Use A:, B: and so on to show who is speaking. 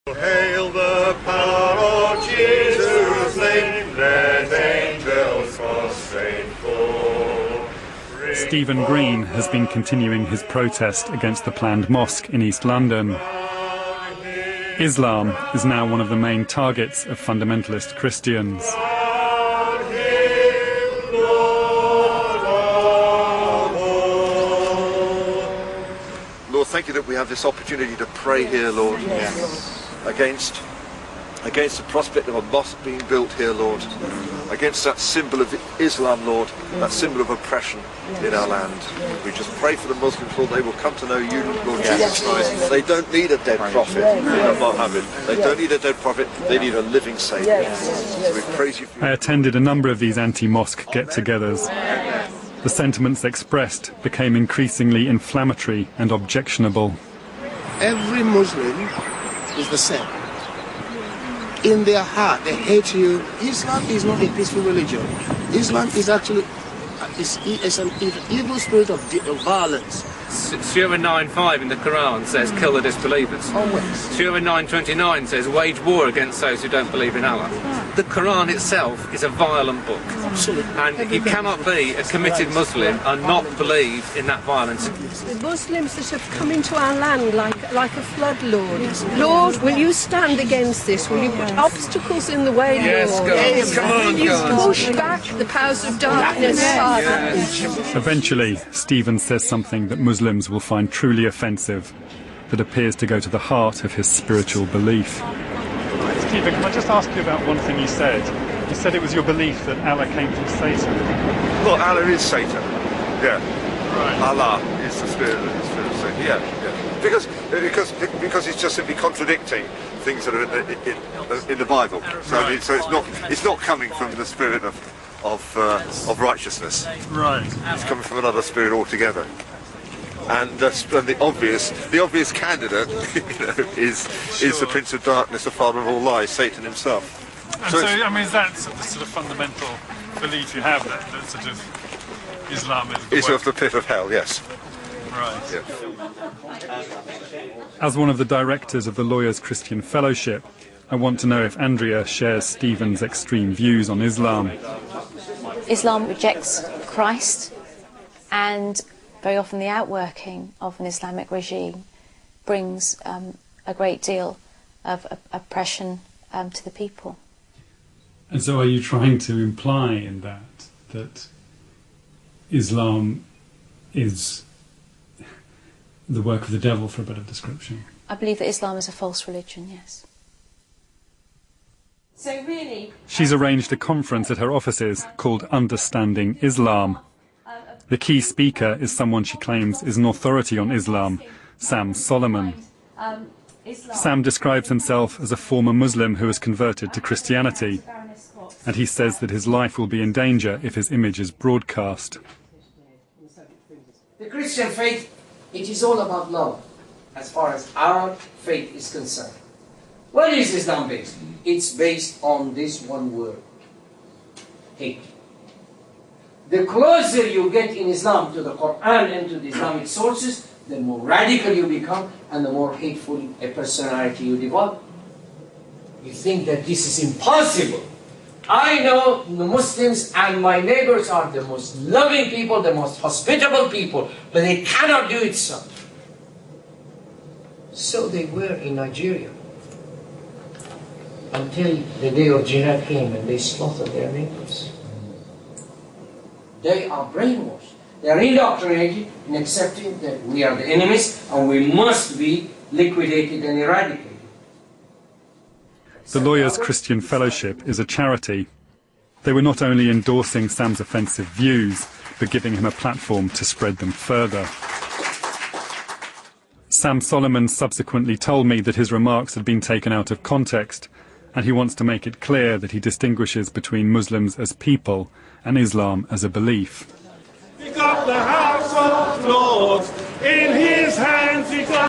A: Hail the power of Jesus' name, let angels prostrate fall.
B: Stephen Green has been continuing his protest against the planned mosque in East London. Islam is now one of the main targets of fundamentalist Christians.
C: Lord, thank you that we have this opportunity to pray here, Lord, against the prospect of a mosque being built here, Lord, against that symbol of Islam, Lord, that symbol of oppression in our land. We just pray for the Muslims, Lord, they will come to know you, Lord Jesus Christ. They don't need a dead prophet, Muhammad. They don't need a dead prophet, they need a living Saviour. So we praise you for
B: I attended a number of these anti-mosque get-togethers. The sentiments expressed became increasingly inflammatory and objectionable.
D: Every Muslim is the same. In their heart, they hate you. Islam is not a peaceful religion. Islam is actually it's an evil spirit of violence.
E: Surah 9:5 in the Quran says, kill the disbelievers.
D: Always.
E: Surah 9:29 says, wage war against those who don't believe in Allah. The Quran itself is a violent book.
D: Absolutely.
E: And you cannot be a committed Muslim and not believe in that violence.
F: The Muslims that have come into our land like a flood, Lord. Lord, will you stand against this? Will you put obstacles in the way, Lord?
E: Yes, come on,
F: Will you
E: God.
F: push back the powers of darkness, Father?
B: Eventually, Stephen says something that Muslims will find truly offensive, that appears to go to the heart of his spiritual belief. Stephen, can I just ask you about one thing you said? You said it was your belief that Allah came from Satan.
C: Well, Allah is Satan. Yeah.
B: Right.
C: Allah is the spirit of Satan. Yeah. Because it's just simply contradicting things that are in the Bible. So it's not coming from the spirit of righteousness.
B: Right.
C: It's coming from another spirit altogether. And the obvious candidate, is the Prince of Darkness, the father of all lies, Satan himself.
B: And so I mean, is that the sort of fundamental belief you have that sort of Islam is
C: of the pit of hell, yes.
B: Right.
C: Yeah.
B: As one of the directors of the Lawyers Christian Fellowship, I want to know if Andrea shares Stephen's extreme views on Islam.
G: Islam rejects Christ, and very often the outworking of an Islamic regime brings a great deal of oppression to the people.
B: And so are you trying to imply in that Islam is the work of the devil, for a better description?
G: I believe that Islam is a false religion, yes.
F: So really,
B: She's arranged a conference at her offices called Understanding Islam. The key speaker is someone she claims is an authority on Islam, Sam Solomon. Sam describes himself as a former Muslim who has converted to Christianity, and he says that his life will be in danger if his image is broadcast.
H: The Christian faith, it is all about love, as far as our faith is concerned. What is Islam based? It's based on this one word: hate. The closer you get in Islam to the Quran and to the Islamic sources, the more radical you become and the more hateful a personality you develop. You think that this is impossible. I know the Muslims and my neighbors are the most loving people, the most hospitable people, but they cannot do it so. So they were in Nigeria until the day of jihad came and they slaughtered their neighbors. They are brainwashed. They are indoctrinated in accepting that we are the enemies and we must be liquidated and eradicated.
B: The Lawyers Christian Fellowship is a charity. They were not only endorsing Sam's offensive views, but giving him a platform to spread them further. Sam Solomon subsequently told me that his remarks had been taken out of context, and he wants to make it clear that he distinguishes between Muslims as people and Islam as a belief.
A: He got the House of Lords in his hands. He got